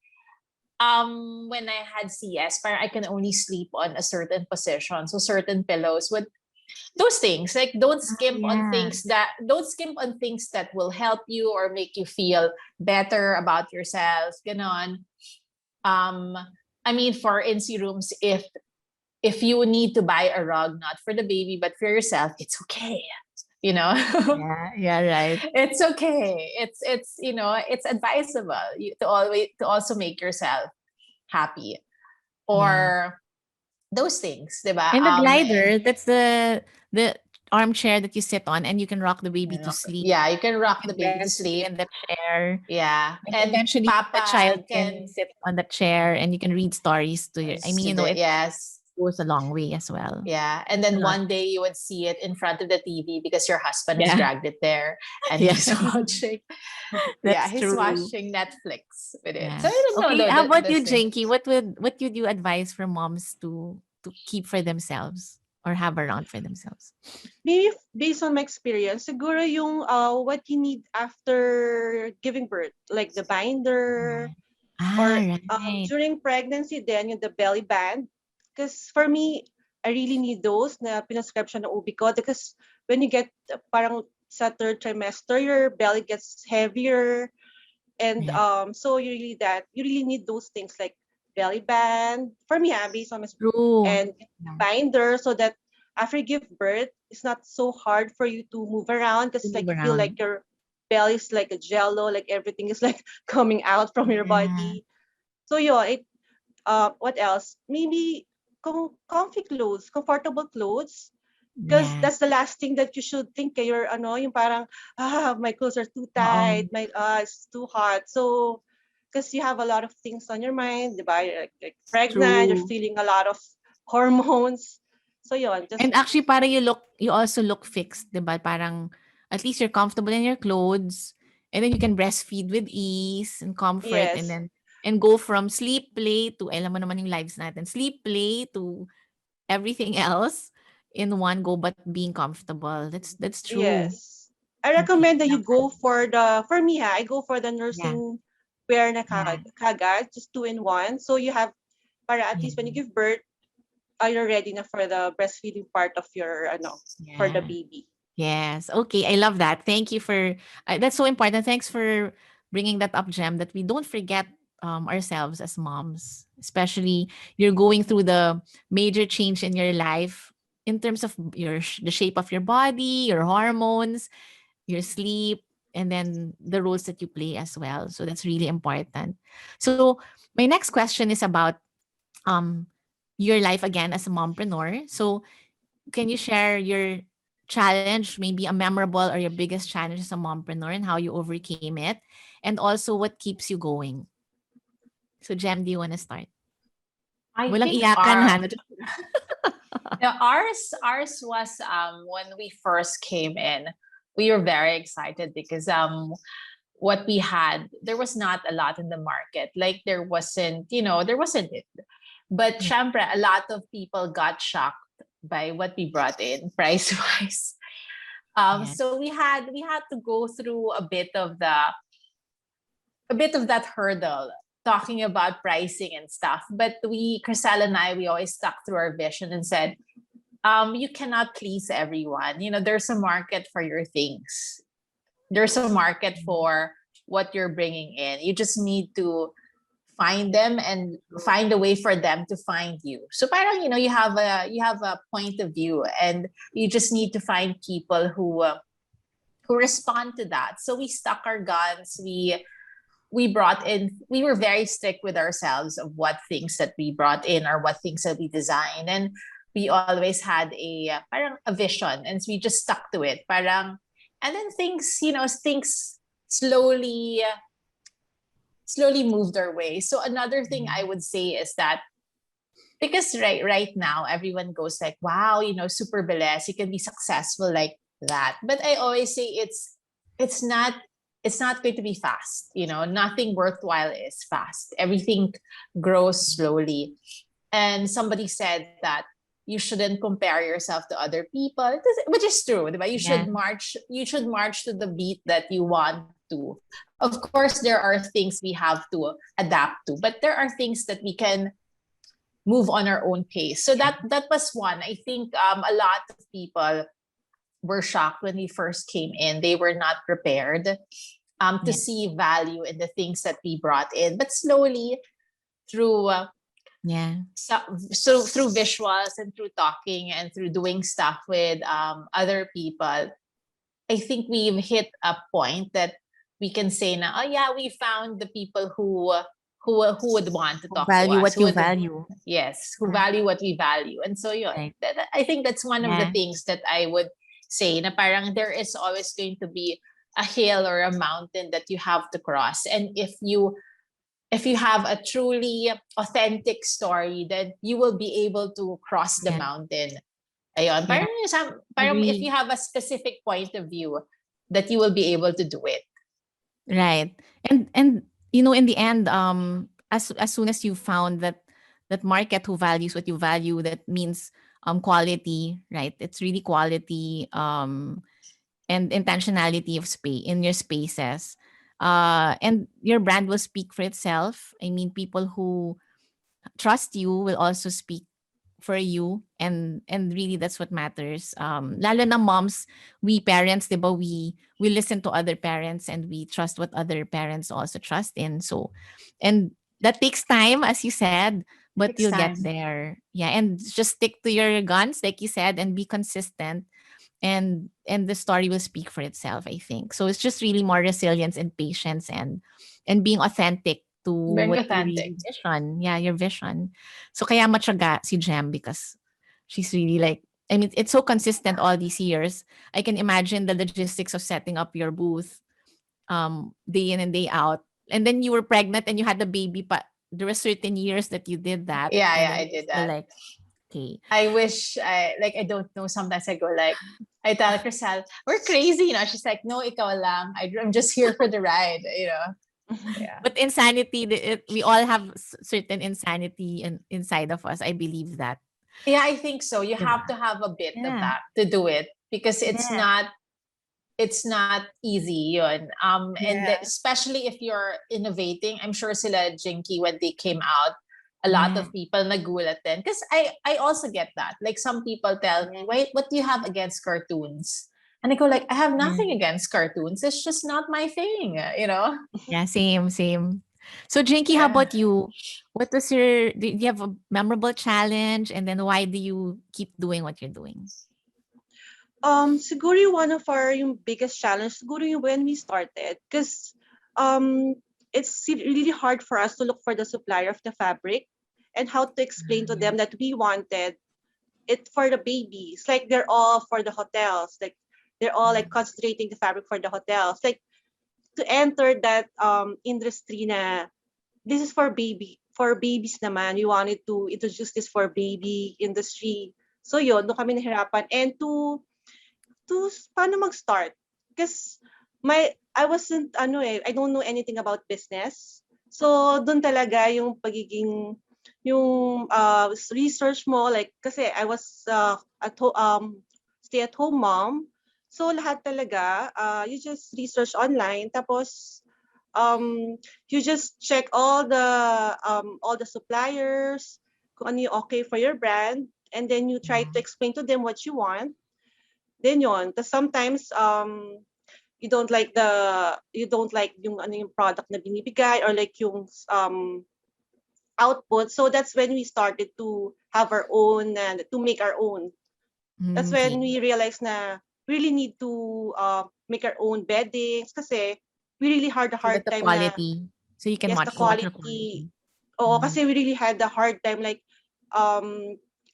when I had CS, parang I can only sleep on a certain position. So certain pillows would those things like don't skimp on things that will help you or make you feel better about yourself. Ganon. I mean, for NC rooms, if you need to buy a rug, not for the baby but for yourself, it's okay. Yeah, right. It's okay. It's advisable to also make yourself happy or those things, diba? And the glider, that's the armchair that you sit on and you can rock the baby to sleep. Yeah, you can rock You the can baby to breastfeed sleep. in the chair. Yeah, And eventually Papa the child can sit on the chair and you can read stories to your. I mean, it yes. goes a long way as well. Yeah, and then Yeah. one day you would see it in front of the TV because your husband has Yeah. dragged it there and Yeah. he's watching. That's he's true. watching Netflix with it. Yeah. So I don't know. Okay, how about you, Jinky? What would you advise for moms to keep for themselves or have around for themselves? Maybe based on my experience, siguro yung what you need after giving birth, like the binder, or right. during pregnancy, then yung the belly band. Because for me, I really need those na pinascribe siya ng OB ko. Because when you get parang sa third trimester, your belly gets heavier. And so you really need those things like belly band. For me, based on my True. and binder, so that after you give birth, it's not so hard for you to move around because like you feel like your belly is like a jello, like everything is like coming out from your body. So what else? Maybe comfy clothes, comfortable clothes. Because that's the last thing that you should think. You're yung parang, my clothes are too tight, it's too hot. So, because you have a lot of things on your mind, diba? You're like pregnant, you're feeling a lot of hormones. So yun. And actually, parang you also look fixed, diba? Parang at least you're comfortable in your clothes, and then you can breastfeed with ease and comfort, and go from sleep play to alam mo naman yung lives natin, sleep play to everything else in one go, but being comfortable. That's true. Yes. I recommend that you go for for me, I go for the nursing wear na kagad, just 2-in-1. So you have, para at least when you give birth, you're ready na for the breastfeeding part of your for the Yeah. baby. Yes. Okay. I love that. Thank you for that's so important. Thanks for bringing that up, Jem, that we don't forget ourselves as moms, especially you're going through the major change in your life in terms of the shape of your body, your hormones, your sleep, and then the roles that you play as well. So that's really important. So my next question is about um your life again as a mompreneur. So can you share your challenge, maybe a memorable or your biggest challenge as a mompreneur and how you overcame it? And also what keeps you going? So Jem, do you want to start? I Walang think iyakan ha. ours was when we first came in, we were very excited because what we had, there was not a lot in the market. Like there wasn't it. But Yeah. syempre, a lot of people got shocked by what we brought in price wise. Yeah. So we had to go through a bit of that hurdle talking about pricing and stuff. But Crystal and I, we always stuck through our vision and said, you cannot please everyone. There's a market for your things. There's a market for what you're bringing in. You just need to find them and find a way for them to find you. So parang you have a point of view, and you just need to find people who respond to that. So we stuck our guns. We brought in, we were very strict with ourselves of what things that we brought in or what things that we designed. And we always had parang a vision, and so we just stuck to it. Parang, and then things slowly moved our way. So another thing I would say is that, because right now everyone goes like, wow, super blessed, you can be successful like that. But I always say it's not going to be fast. Nothing worthwhile is fast. Everything grows slowly. And somebody said that you shouldn't compare yourself to other people, which is true, diba? You Yeah. should march to the beat that you want to. Of course, there are things we have to adapt to, but there are things that we can move on our own pace. So that was one. I think a lot of people were shocked when we first came in. They were not prepared to Yeah. see value in the things that we brought in. But slowly, through Yeah. so through visuals and through talking and through doing stuff with other people, I think we've hit a point that we can say now, oh yeah, we found the people who would want to talk to Value us, what you value. yes, who value what we value. And so Right. I think that's one of the Yeah. things that I would say, na parang there is always going to be a hill or a mountain that you have to cross. And if you have a truly authentic story, then you will be able to cross the Yeah. mountain. Ayun, Yeah. parang if Agree. you have a specific point of view, that you will be able to do it. Right. And in the end, as soon as you found that market who values what you value, that means quality, right? It's really quality and intentionality of space in your spaces. And your brand will speak for itself. I mean, people who trust you will also speak for you, and really that's what matters. Lalo na moms, we parents, 'di ba, we listen to other parents and we trust what other parents also trust in. So, and that takes time, as you said, but Takes you'll get time. there. Yeah, and just stick to your guns, like you said, and be consistent, and the story will speak for itself, I think. So it's just really more resilience and patience, and being authentic to Being what you authentic. really vision. Yeah, your vision. So kaya matyaga si Jem, because she's really like, I mean, it's so consistent all these years. I can imagine the logistics of setting up your booth day in and day out. And then you were pregnant and you had the baby, but there were certain years that you did that, and Yeah, then I you're did still that. like, okay. I wish I don't know. Sometimes I go like, I tell Crystal, we're crazy. She's like, no, ikaw lang. I'm just here for the ride. Yeah. But insanity, we all have certain insanity inside of us. I believe that. Yeah, I think so. You Diba? have to have a bit of Yeah. that to do it, because it's Yeah. not easy yun. And Yeah. especially if you're innovating. I'm sure sila Jinky, when they came out, a lot of people nagulat din. Because I also get that. Like some people tell me, wait, what do you have against cartoons? And I go like, I have nothing against cartoons. It's just not my thing, you know? Yeah, same, same. So, Jinky, how Yeah. about you? What was do you have a memorable challenge? And then why do you keep doing what you're doing? Siguro yung one of our yung biggest challenge, siguro yung when we started. Because it's really hard for us to look for the supplier of the fabric and how to explain to them that we wanted it for the babies. Like they're all for the hotels. Like they're all like concentrating the fabric for the hotels. Like to enter that industry na this is for babies naman. We wanted to introduce this for baby industry. So yun, doon kami nahirapan. And to paano mag-start? Because I wasn't, I don't know anything about business. So, doon talaga yung pagiging, yung research mo, like, kasi I was stay-at-home mom. So, lahat talaga, you just research online, tapos, you just check all the suppliers, kung ano yung okay for your brand, and then you try to explain to them what you want. Then yun, tas sometimes you don't like yung ano yung product na binibigay or like yung output. So that's when we started to have our own and to make our own. That's when we realized na we really need to make our own beddings kasi we really had a hard The time quality. So you can yes, watch the watch the quality. quality. Oo, kasi we really had a hard time like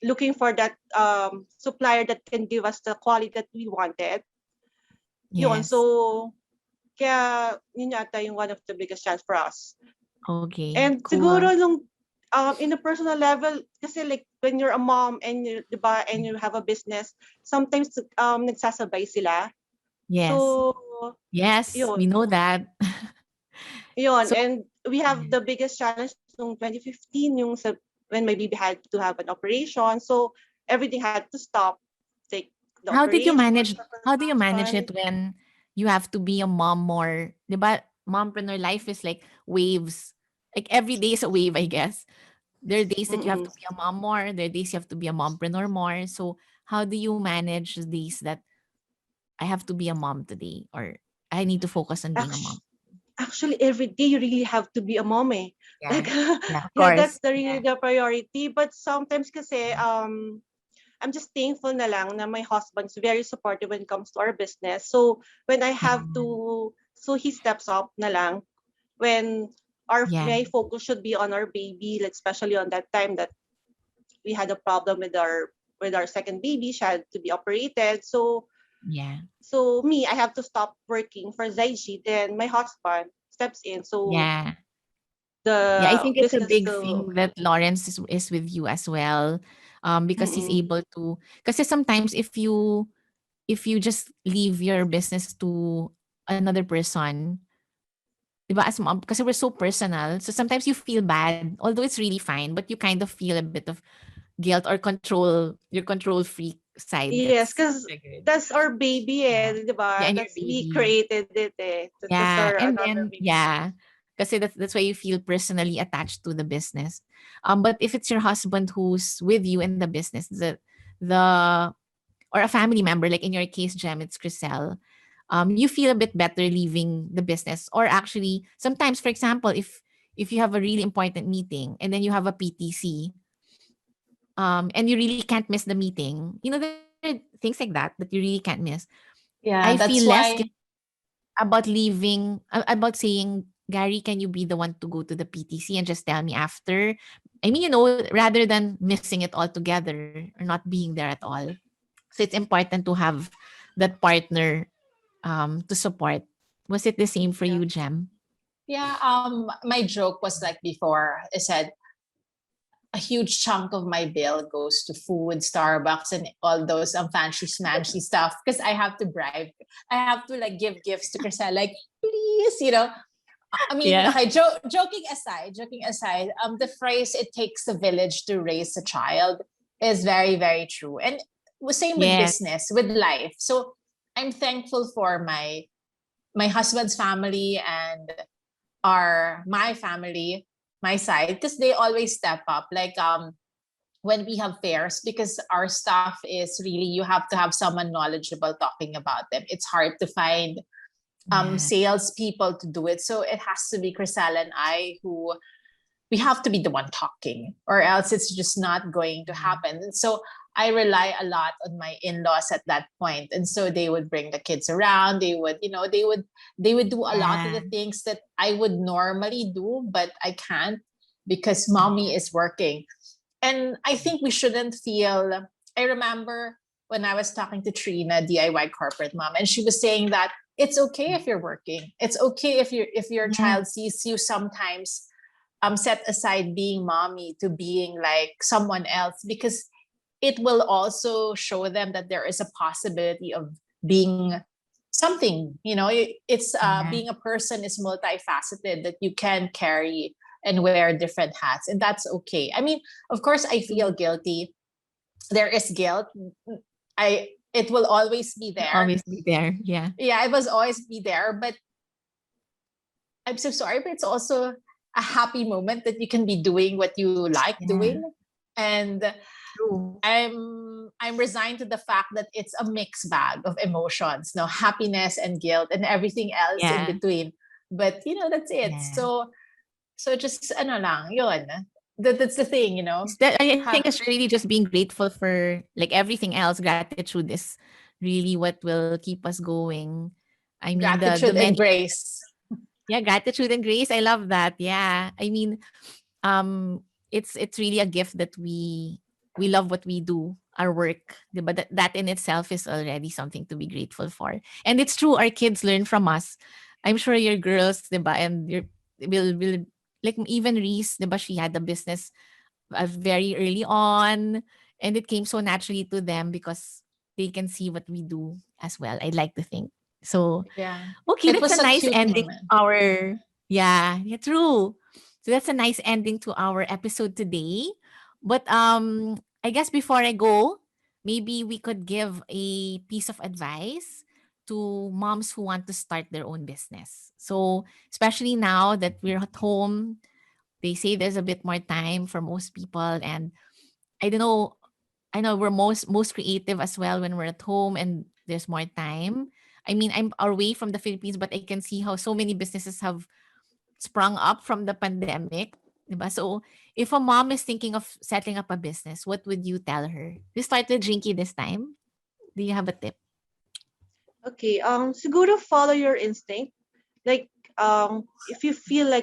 looking for that supplier that can give us the quality that we wanted. Yun, Yes. so kaya yun yata yung one of the biggest challenge for us. Okay. And cool. siguro nung in a personal level, kasi like when you're a mom and you, diba, and you have a business, sometimes nagsasabay sila. Yes. So Yes, yun. we know that. Yun, So- and we have the biggest challenge nung 2015 yung when my baby had to have an operation. So everything had to stop. Take the How did you manage operation. it when you have to be a mom more? 'Di ba? Mompreneur life is like waves. Like every day is a wave, I guess. There are days that you have to be a mom more. There are days you have to be a mompreneur more. So how do you manage days that I have to be a mom today or I need to focus on being a mom? Actually, every day you really have to be a mom eh. Yeah. Like, Yeah, of yeah, course. that's really the priority. But sometimes kasi, I'm just thankful na lang na my husband's very supportive when it comes to our business. So when I have to, so he steps up na lang when my focus should be on our baby, like especially on that time that we had a problem with our second baby, she had to be operated. So Yeah. so me, I have to stop working for Zaiji. Then my husband steps in. So Yeah. the Yeah, I think it's a business big still. thing that Lawrence is with you as well. Because he's able to, kasi sometimes if you just leave your business to another person, diba, as mom, kasi we're so personal, so sometimes you feel bad, although it's really fine, but you kind of feel a bit of guilt or control, your control freak side Yes, gets because triggered. that's our baby, Yeah. eh, diba? Yeah, and your That's we baby. created it, eh. That's Yeah, our and another then baby. yeah, kasi that's why you feel personally attached to the business. But if it's your husband who's with you in the business, the or a family member, like in your case, Jem, it's Crisel, you feel a bit better leaving the business. Or actually, sometimes, for example, if you have a really important meeting and then you have a PTC, and you really can't miss the meeting, there are things like that you really can't miss. I Yeah, feel that's less why. about leaving, about saying, Gary, can you be the one to go to the PTC and just tell me after? I mean, rather than missing it altogether or not being there at all. So it's important to have that partner to support. Was it the same for you, Jem? Yeah, my joke was like before, I said a huge chunk of my bill goes to food, Starbucks, and all those fancy smancy stuff because I have to bribe. I have to like give gifts to Chriselle, like please, I mean, Yeah. okay, joking aside, the phrase "it takes a village to raise a child" is very, very true, and same with Yes. business, with life. So I'm thankful for my husband's family and my family my side, because they always step up. Like when we have fairs, because our staff is really, you have to have someone knowledgeable talking about them. It's hard to find Yeah. sales people to do it. So it has to be Crisella and I who, we have to be the one talking, or else it's just not going to happen. And so I rely a lot on my in-laws at that point. And so they would bring the kids around. They would, they would do a lot of the things that I would normally do, but I can't because mommy is working. And I think we shouldn't feel, I remember when I was talking to Trina, DIY corporate mom, and she was saying that it's okay if you're working. It's okay if your child sees you sometimes set aside being mommy to being like someone else, because it will also show them that there is a possibility of being something. It's being a person is multifaceted, that you can carry and wear different hats, and that's okay. I mean, of course I feel guilty. There is guilt. It will always be there. Always be there. Yeah. Yeah, it will always be there, but I'm so sorry, but it's also a happy moment that you can be doing what you like doing. And True. I'm resigned to the fact that it's a mixed bag of emotions, no, happiness and guilt and everything else in between. But that's it. Yeah. So just ano lang, yun. That's the thing, I think it's really just being grateful for like everything else. Gratitude is really what will keep us going. I mean, the Gratitude and many, grace. gratitude and grace. I love that. Yeah. I mean, um, it's really a gift that we love what we do, our work. But that in itself is already something to be grateful for. And it's true, our kids learn from us. I'm sure your girls, diba, and your will like even Reese, diba, she had the business very early on, and it came so naturally to them because they can see what we do as well. I'd like to think so. Yeah. Okay, It that's was a a nice cute ending moment. to our true. So that's a nice ending to our episode today. But I guess before I go, maybe we could give a piece of advice to moms who want to start their own business. So especially now that we're at home, they say there's a bit more time for most people, and I don't know, I know we're most creative as well when we're at home and there's more time. I mean, I'm away from the Philippines, but I can see how so many businesses have sprung up from the pandemic. Diba? So, if a mom is thinking of setting up a business, what would you tell her? We start with Jinky this time. Do you have a tip? Okay, siguro follow your instinct. Like, if you feel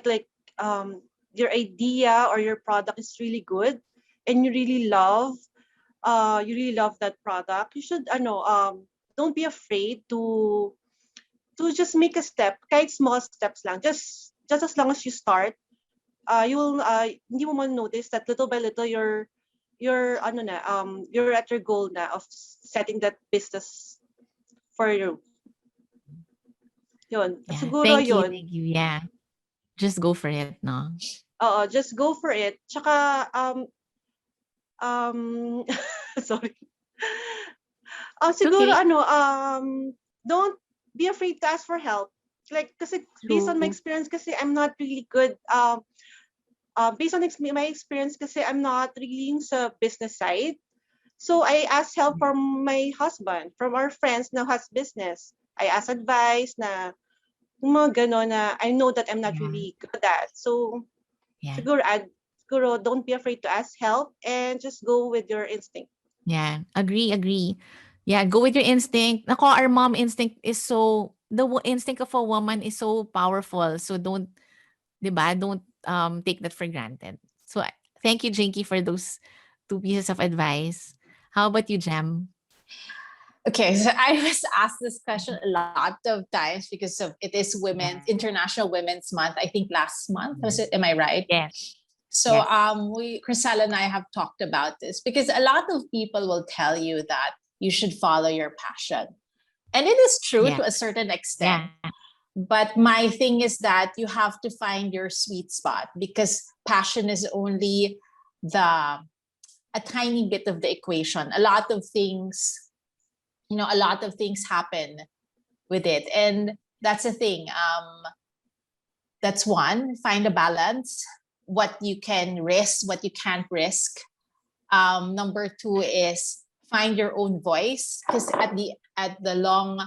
your idea or your product is really good and you really love that product, you should, don't be afraid to just make a step, kahit small steps lang. Just as long as you start, you will, hindi mo man notice that little by little you're at your goal na of setting that business for you. Yun. Yeah. Siguro Thank you. yun. Thank you. Yeah. Just go for it, no? Oo, just go for it. Tsaka, sorry. Siguro Okay. don't be afraid to ask for help. Like, kasi based on my True. experience, kasi I'm not really good. Based on my experience, kasi I'm not really sa business side. So I asked help from my husband, from our friends na has business. I asked advice na yung mga gano'n na I know that I'm not Yeah. really good at. So Yeah. siguro don't be afraid to ask help and just go with your instinct. Yeah. Agree. Yeah, go with your instinct. Nako, our mom instinct is so, instinct of a woman is so powerful. So don't, diba? Don't take that for granted. So thank you, Jinky, for those two pieces of advice. How about you, Jem? Okay, so I was asked this question a lot of times because of it is Yeah. International Women's Month. I think last month was it? Am I right? Yes. So Yes. Chriselle and I have talked about this because a lot of people will tell you that you should follow your passion. And it is true Yeah. to a certain extent. Yeah. But my thing is that you have to find your sweet spot, because passion is only a tiny bit of the equation. A lot of things happen with it. And that's the thing. That's one, find a balance. what you can risk, what you can't risk. Number two is find your own voice, because at the long,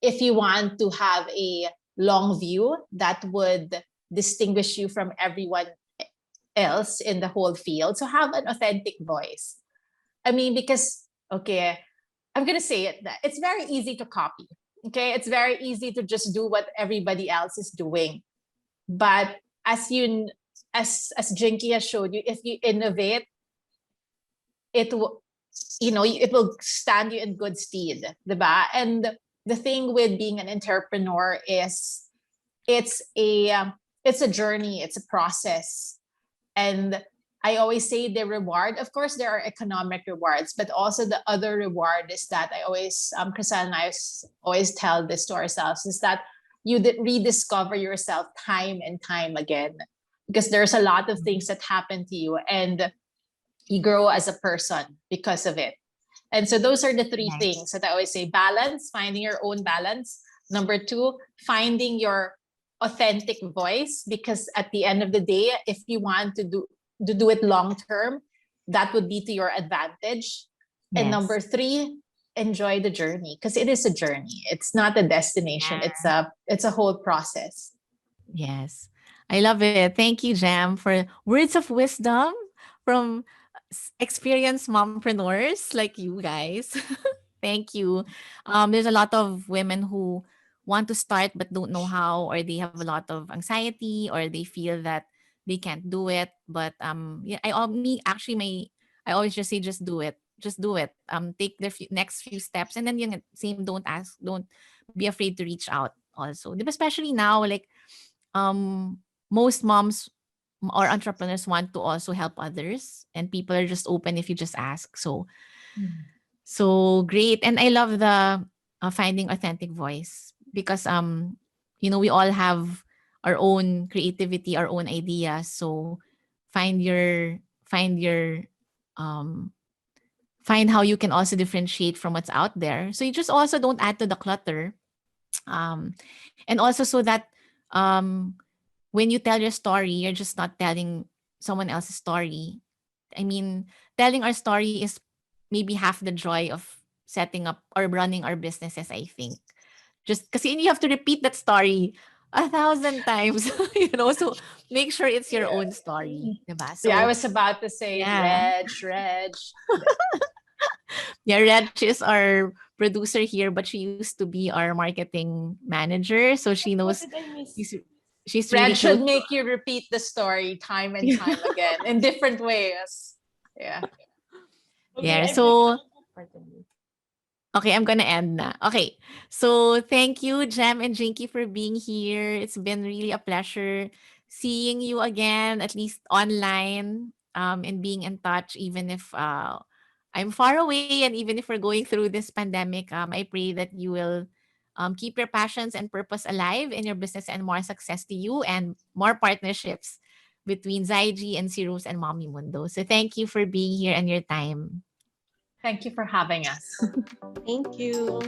if you want to have a long view that would distinguish you from everyone else in the whole field, so have an authentic voice. I mean, because okay, I'm gonna say it, that it's very easy to copy. Okay, it's very easy to just do what everybody else is doing. But as Jinky has showed you, if you innovate, it will, it will stand you in good stead, diba? And the thing with being an entrepreneur is it's a journey, it's a process. And I always say the reward, of course, there are economic rewards, but also the other reward is that I always, Crystal and I always tell this to ourselves, is that you rediscover yourself time and time again, because there's a lot of things that happen to you and you grow as a person because of it. And so those are the three Nice. things that I always say: balance, finding your own balance. Number two, finding your authentic voice, because at the end of the day, if you want to do it long term, that would be to your advantage. And Yes. number three, enjoy the journey, because it is a journey. It's not a destination. It's a whole process. Yes. I love it. Thank you, Jam, for words of wisdom from experienced mompreneurs like you guys. Thank you. There's a lot of women who want to start but don't know how, or they have a lot of anxiety, or they feel that they can't do it. But yeah, I always just say, just do it. Just do it. Take the next few steps, and then yung same, don't be afraid to reach out also. Especially now, like most moms or entrepreneurs want to also help others, and people are just open if you just ask. So great. And I love the finding authentic voice, because we all have our own creativity, our own ideas. So find your find your um find how you can also differentiate from what's out there, so you just also don't add to the clutter. um and also, so that um when you tell your story, you're just not telling someone else's story. I mean, telling our story is maybe half the joy of setting up or running our businesses, I think. Just because you have to repeat that story 1,000 times, so make sure it's your own story. Diba? Yeah, I So, was about to say yeah. Reg. Yeah, Reg is our producer here, but she used to be our marketing manager. So she What knows did I miss? she's Reg really close. should make you repeat the story time and time again in different ways. Yeah. Yeah, I so missed pardon me. okay, I'm gonna end na. Okay, so thank you, Jem and Jinky, for being here. It's been really a pleasure seeing you again, at least online, and being in touch, even if I'm far away, and even if we're going through this pandemic. I pray that you will keep your passions and purpose alive in your business, and more success to you, and more partnerships between Zaiji and Cirrus and Mommy Mundo. So thank you for being here and your time. Thank you for having us. Thank you.